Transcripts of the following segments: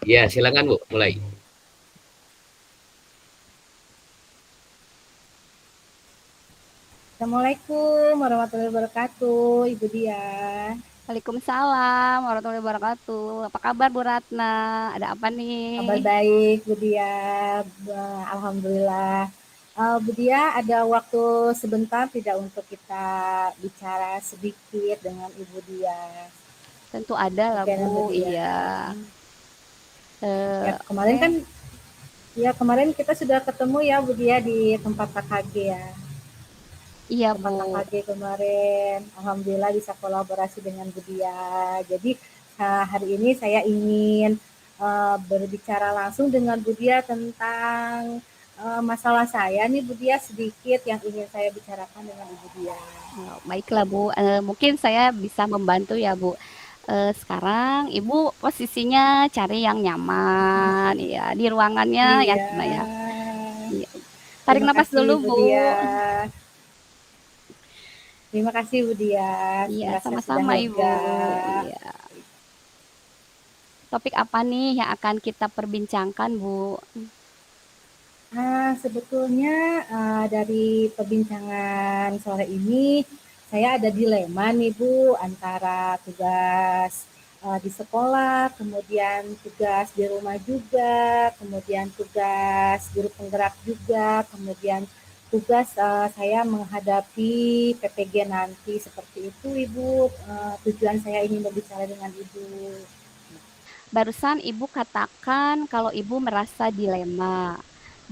Ya, silakan Bu, mulai. Assalamualaikum warahmatullahi wabarakatuh, Ibu Dia. Waalaikumsalam warahmatullahi wabarakatuh. Apa kabar Bu Ratna? Ada apa Kabar nih? baik, Bu Dia. Alhamdulillah. Bu Dia, ada waktu sebentar tidak untuk kita bicara sedikit dengan Ibu Dia? Tentu ada lah Oke, Bu Bu. Dia. Iya. Ya, kemarin kan, Oke. ya kemarin kita sudah ketemu ya, Bu Dia, di tempat KKG ya. Iya Tempat Bu. KKG kemarin. Alhamdulillah bisa kolaborasi dengan Bu Dia. Jadi hari ini saya ingin berbicara langsung dengan Bu Dia tentang masalah saya nih Bu Dia, sedikit yang ingin saya bicarakan dengan Ibu Dia. Baiklah Bu. Mungkin saya bisa membantu ya Bu. Sekarang Ibu posisinya cari yang nyaman, ya di ruangannya yang Iya, mana ya? Iya. Tarik terima nafas dulu kasih Bu Bu. Dia. Terima kasih Bu Dia, Iya, merasa sudah sama-sama Ibu. lega. Iya. Topik apa nih yang akan kita perbincangkan Bu? Sebetulnya dari perbincangan sore ini, saya ada dilema nih Bu, antara tugas di sekolah, kemudian tugas di rumah juga, kemudian tugas guru penggerak juga, kemudian tugas saya menghadapi PPG nanti seperti itu Ibu. Tujuan saya ingin berbicara dengan Ibu. Barusan Ibu katakan kalau Ibu merasa dilema.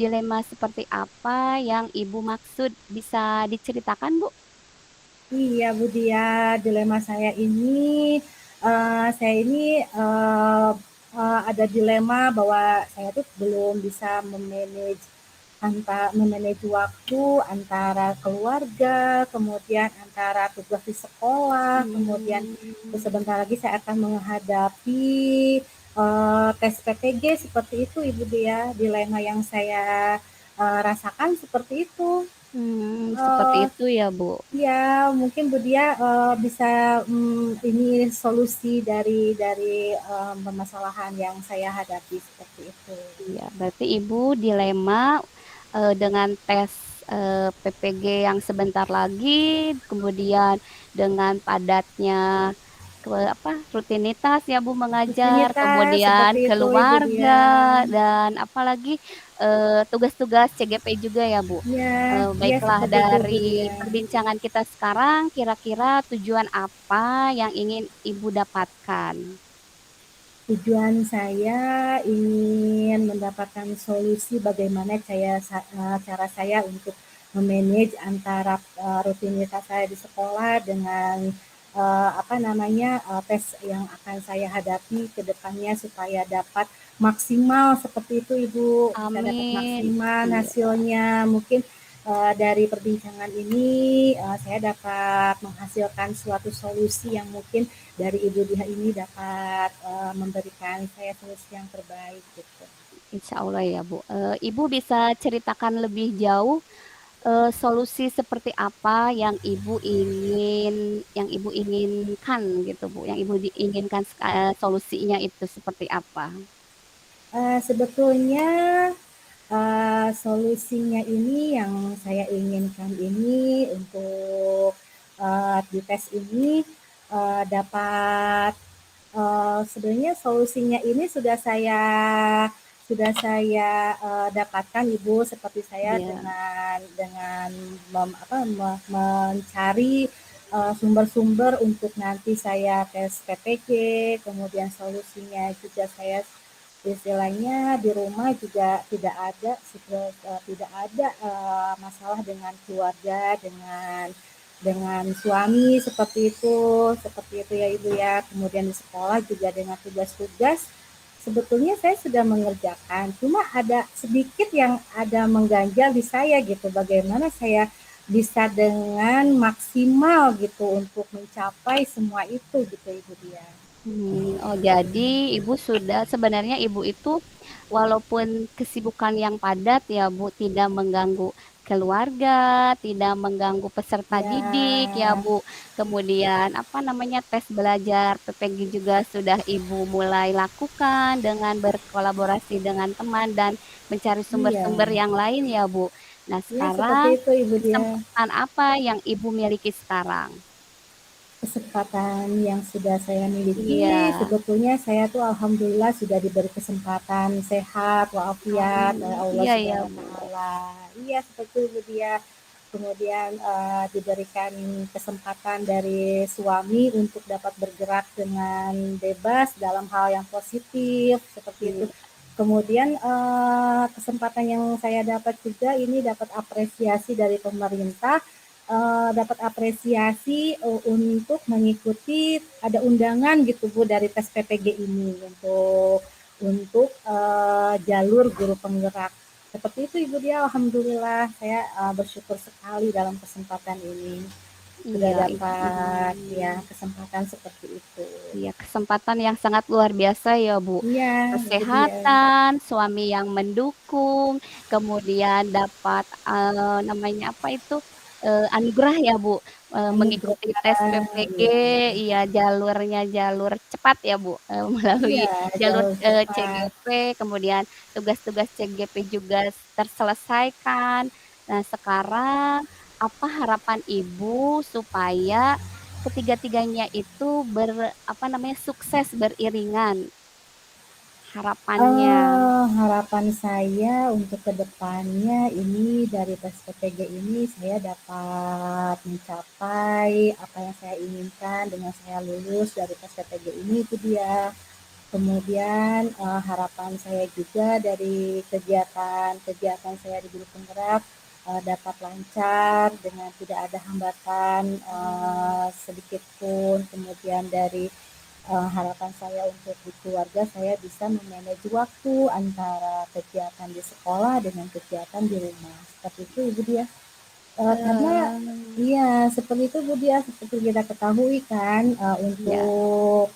Dilema seperti apa yang Ibu maksud? Bisa diceritakan, Bu? Iya, Bu Dia, dilema saya ini ada dilema bahwa saya tuh belum bisa memanage waktu antara keluarga, kemudian antara tugas di sekolah, kemudian Hmm, sebentar lagi saya akan menghadapi tes PPG seperti itu, Ibu Dia. Dilema yang saya rasakan seperti itu. seperti Eh, itu ya, Bu. Ya, mungkin Bu Dia bisa ini solusi dari permasalahan yang saya hadapi seperti itu. Iya, berarti Ibu dilema dengan tes PPG yang sebentar lagi, kemudian dengan padatnya apa rutinitas ya Bu mengajar, Rutinitas kemudian seperti itu Ibu keluarga Dia. dan apalagi tugas-tugas CGP juga ya Bu. Ya, ya Baiklah seperti itu Bu dari Dia. perbincangan kita sekarang, kira-kira tujuan apa yang ingin Ibu dapatkan? Tujuan saya ingin mendapatkan solusi bagaimana cara saya untuk memanage antara rutinitas saya di sekolah dengan tes yang akan saya hadapi ke depannya supaya dapat maksimal seperti itu Ibu, bisa dapat Amin. maksimal Iya. hasilnya. Mungkin dari perbincangan ini saya dapat menghasilkan suatu solusi yang mungkin dari Ibu Diha ini dapat memberikan saya solusi yang terbaik gitu. Insya Allah ya Bu. Ibu bisa ceritakan lebih jauh solusi seperti apa yang Ibu inginkan gitu Bu, yang Ibu inginkan solusinya itu seperti apa? Sebetulnya solusinya ini yang saya inginkan ini untuk di tes ini dapat sebenarnya solusinya ini sudah saya dapatkan Ibu, seperti saya Iya. dengan mencari sumber-sumber untuk nanti saya tes PPG, kemudian solusinya juga saya istilahnya di rumah juga tidak ada masalah dengan keluarga, dengan suami seperti itu ya Ibu ya. Kemudian di sekolah juga dengan tugas-tugas sebetulnya saya sudah mengerjakan, cuma ada sedikit yang ada mengganjal di saya gitu, bagaimana saya bisa dengan maksimal gitu untuk mencapai semua itu gitu Ibu dia. Oh, jadi Ibu sudah sebenarnya Ibu itu walaupun kesibukan yang padat ya Bu tidak mengganggu, keluarga, tidak mengganggu peserta didik Ya, ya Bu. Kemudian apa namanya tes belajar PPG juga sudah Ibu mulai lakukan dengan berkolaborasi dengan teman dan mencari iya. sumber-sumber yang lain ya Bu. Nah Ya, seperti sekarang itu Ibu dia. kesempatan apa yang Ibu miliki sekarang? Kesempatan yang sudah saya miliki, Iya. sebetulnya saya tuh alhamdulillah sudah diberi kesempatan sehat walafiat oleh Allah Iya ya Subhanahu wa Bu. taala. Iya, seperti itu dia. Kemudian diberikan kesempatan dari suami untuk dapat bergerak dengan bebas dalam hal yang positif seperti itu. Iya. Kemudian kesempatan yang saya dapat juga ini dapat apresiasi dari pemerintah, dapat apresiasi untuk mengikuti ada undangan gitu Bu dari tes PPG ini untuk jalur guru penggerak. Seperti itu Ibu dia, alhamdulillah saya bersyukur sekali dalam kesempatan ini sudah Iya, dapat ya kesempatan seperti itu. iya, kesempatan yang sangat luar biasa ya, Bu. Iya, Ibu dia. Kesehatan, suami yang mendukung, kemudian dapat namanya apa itu anugerah ya, Bu, mengikuti tes Anugerah, PPG, ya. iya jalurnya jalur cepat ya, Bu, melalui Iya, jalur jauh cepat. CGP, kemudian tugas-tugas CGP juga terselesaikan. Nah, sekarang apa harapan Ibu supaya ketiga-tiganya itu apa namanya, sukses beriringan harapannya. Harapan saya untuk kedepannya ini dari tes PPG ini saya dapat mencapai apa yang saya inginkan dengan saya lulus dari tes PPG ini itu dia. Kemudian harapan saya juga dari kegiatan-kegiatan saya di Guru Penggerak dapat lancar dengan tidak ada hambatan sedikit pun. Kemudian dari harapan saya untuk di keluarga saya bisa memanage waktu antara kegiatan di sekolah dengan kegiatan di rumah. Seperti itu Ibu dia. Karena Eee, iya seperti itu Bu dia, seperti kita ketahui kan iya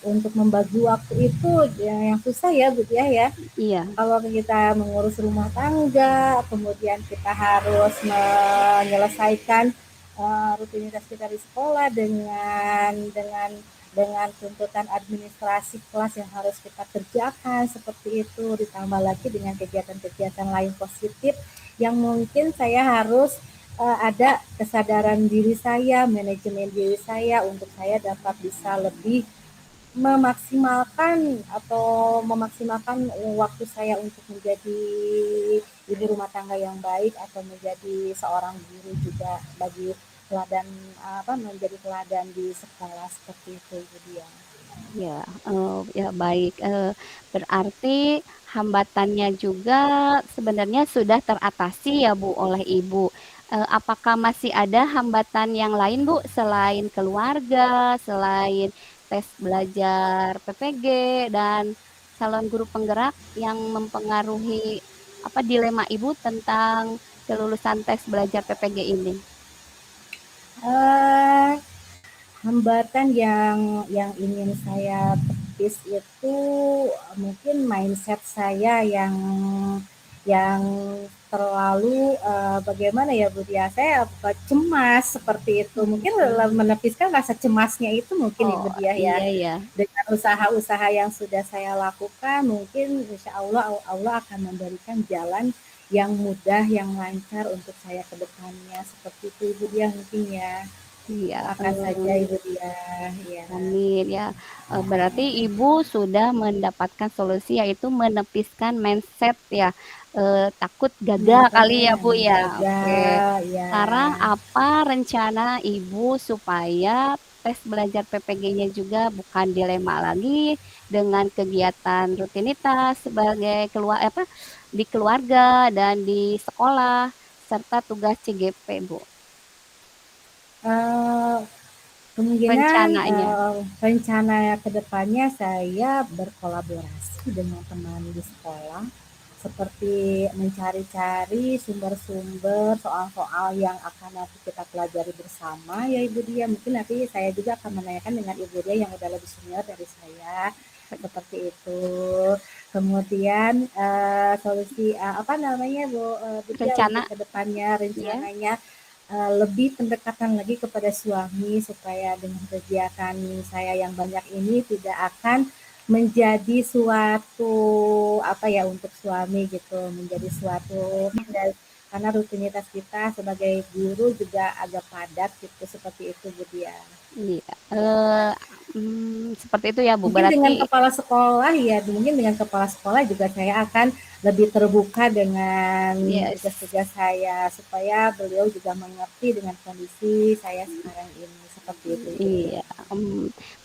untuk membagi waktu itu yang susah ya Bu dia ya. iya Kalau kita mengurus rumah tangga, kemudian kita harus menyelesaikan rutinitas kita di sekolah dengan tuntutan administrasi kelas yang harus kita kerjakan seperti itu, ditambah lagi dengan kegiatan-kegiatan lain positif yang mungkin saya harus ada kesadaran diri saya, manajemen diri saya untuk saya dapat bisa lebih memaksimalkan waktu saya untuk menjadi ibu rumah tangga yang baik atau menjadi seorang guru juga bagi teladan menjadi teladan di sekolah seperti itu Ibu Dian. iya, ya baik, berarti hambatannya juga sebenarnya sudah teratasi ya, Bu, oleh Ibu. Apakah masih ada hambatan yang lain, Bu, selain keluarga, selain tes belajar PPG dan calon guru penggerak yang mempengaruhi, apa, dilema Ibu tentang kelulusan tes belajar PPG ini? Eh, Hambatan yang ingin saya tepis itu mungkin mindset saya yang terlalu bagaimana ya Bu ya, saya cemas seperti itu. Mungkin Mhm. menepiskan rasa cemasnya itu mungkin Oh, Ibu dia ya. iya ya. Dengan usaha-usaha yang sudah saya lakukan, mungkin insya Allah Allah akan memberikan jalan yang mudah, yang lancar untuk saya ke depannya. Seperti itu Ibu dia mungkin ya. Iya, Doakan saja Ibu dia, ya. amin ya. Berarti Ibu sudah mendapatkan solusi yaitu menepiskan mindset ya, takut gagal kali ya, Bu, ya? Oke. Gagal, ya. Sekarang apa rencana Ibu supaya tes belajar PPG-nya juga bukan dilema lagi dengan kegiatan rutinitas sebagai di keluarga dan di sekolah serta tugas CGP, Bu, Eh, Kemungkinan rencananya? rencana kedepannya saya berkolaborasi dengan teman di sekolah, seperti mencari-cari sumber-sumber soal-soal yang akan nanti kita pelajari bersama ya Ibu dia. Mungkin nanti saya juga akan menanyakan dengan Ibu dia yang udah lebih senior dari saya, seperti itu. Kemudian solusi apa namanya Bu Dia untuk Rencana kedepannya ya. rencananya lebih pendekatan lagi kepada suami supaya dengan kegiatan saya yang banyak ini tidak akan menjadi suatu apa ya untuk suami gitu menjadi suatu karena rutinitas kita sebagai guru juga agak padat gitu seperti itu Bu Dia. Iya. Seperti itu ya, Bu. Mungkin dengan Berarti kepala sekolah ya, mungkin dengan kepala sekolah juga saya akan lebih terbuka dengan yes. tugas-tugas saya supaya beliau juga mengerti dengan kondisi saya sekarang ini seperti itu Ibu. Iya,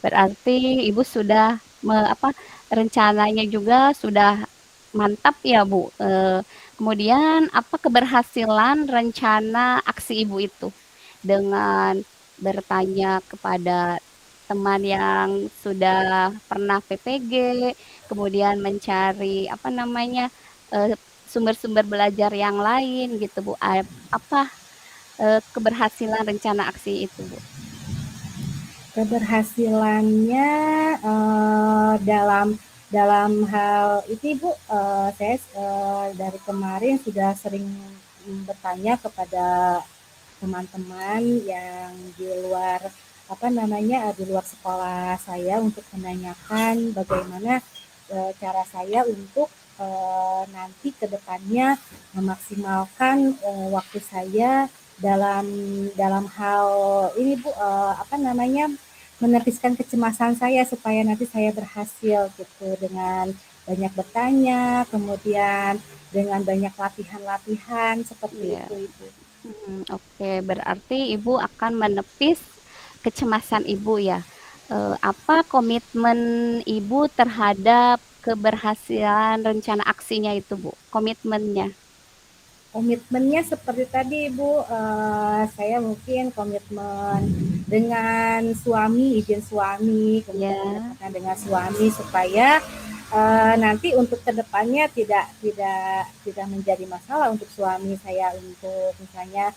berarti Ibu sudah apa, rencananya juga sudah mantap ya, Bu. Kemudian apa keberhasilan rencana aksi Ibu itu? Dengan bertanya kepada teman yang sudah pernah PPG, kemudian mencari apa namanya, sumber-sumber belajar yang lain gitu, Bu. Apa, keberhasilan rencana aksi itu, Bu? Keberhasilannya dalam dalam hal itu Ibu, saya dari kemarin sudah sering bertanya kepada teman-teman yang di luar apa namanya di luar sekolah saya untuk menanyakan bagaimana cara saya untuk nanti kedepannya memaksimalkan waktu saya dalam dalam hal ini Bu apa namanya menepiskan kecemasan saya supaya nanti saya berhasil gitu dengan banyak bertanya kemudian dengan banyak latihan-latihan seperti Iya. itu Ibu. Oke, berarti Ibu akan menepis kecemasan Ibu ya. Apa komitmen Ibu terhadap keberhasilan rencana aksinya itu, Bu? Komitmennya. Komitmennya seperti tadi Bu, saya mungkin komitmen dengan suami, izin suami, kemudian Ya, pendekatan dengan suami supaya nanti untuk kedepannya tidak menjadi masalah untuk suami saya untuk misalnya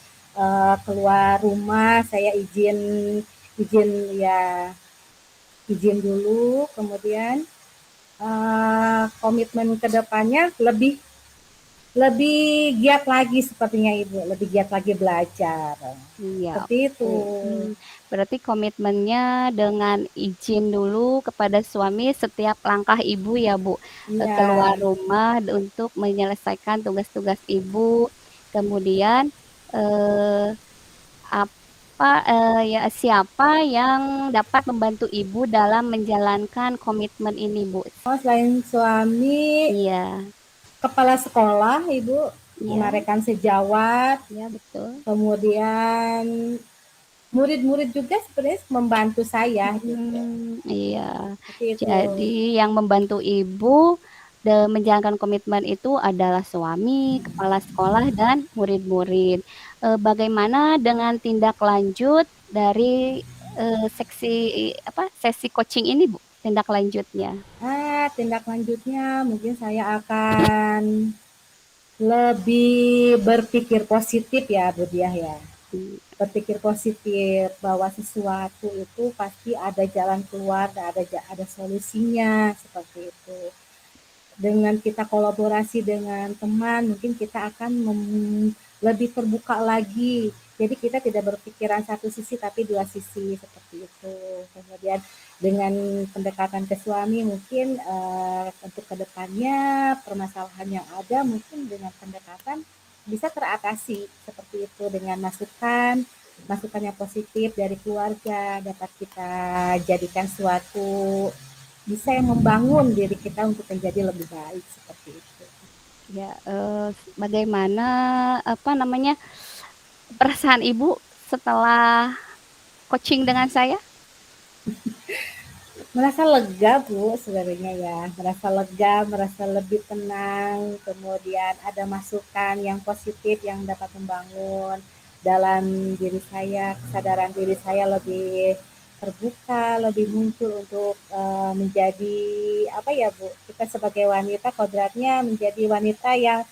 keluar rumah saya izin izin ya izin dulu kemudian komitmen kedepannya lebih lebih giat lagi sepertinya Ibu, lebih giat lagi belajar. iya, Seperti itu. oke. Berarti komitmennya dengan izin dulu kepada suami setiap langkah Ibu ya, Bu. Keluar Iya. rumah untuk menyelesaikan tugas-tugas Ibu. Kemudian eh, apa ya siapa yang dapat membantu Ibu dalam menjalankan komitmen ini, Bu? Oh, selain suami, Iya, kepala sekolah, Ibu, iya, rekan sejawat, iya betul. kemudian murid-murid juga sebenarnya membantu saya gitu. Iya. Seperti itu. Jadi yang membantu Ibu menjalankan komitmen itu adalah suami, kepala sekolah, dan murid-murid. Bagaimana dengan tindak lanjut dari seksi apa sesi coaching ini, Bu? Tindak lanjutnya. Tindak lanjutnya mungkin saya akan lebih berpikir positif ya, Bu Diah ya. Hmm, Berpikir positif bahwa sesuatu itu pasti ada jalan keluar dan ada solusinya seperti itu. Dengan kita kolaborasi dengan teman, mungkin kita akan lebih terbuka lagi. Jadi kita tidak berpikiran satu sisi tapi dua sisi seperti itu. Kemudian dengan pendekatan ke suami mungkin untuk kedepannya permasalahan yang ada mungkin dengan pendekatan bisa teratasi seperti itu dengan masukan yang positif dari keluarga dapat kita jadikan suatu bisa yang membangun diri kita untuk menjadi lebih baik seperti itu. ya, bagaimana apa namanya perasaan Ibu setelah coaching dengan saya? Merasa lega Bu sebenarnya ya, merasa lega, merasa lebih tenang, kemudian ada masukan yang positif yang dapat membangun dalam diri saya, kesadaran diri saya lebih terbuka, lebih muncul untuk menjadi apa ya Bu, kita sebagai wanita kodratnya menjadi wanita yang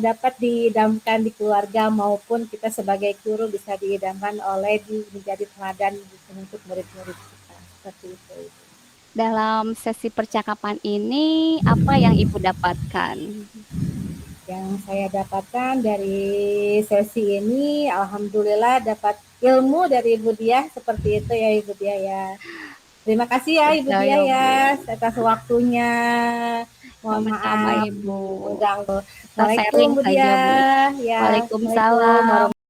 dapat diidamkan di keluarga maupun kita sebagai guru bisa diidamkan oleh menjadi teladan untuk murid-murid kita seperti itu. Dalam sesi percakapan ini, apa yang Ibu dapatkan? Yang saya dapatkan dari sesi ini, alhamdulillah dapat ilmu dari Ibu Diah seperti itu ya Ibu Diah ya. Terima kasih ya Ibu Diah Percaya, ya Bu. atas waktunya. Mohon Sama-sama, maaf Ibu. mengganggu. Kita Assalamualaikum sharing Bu saja, Bu. Diah. Ya, Assalamualaikum Waalaikumsalam. warahmatullahi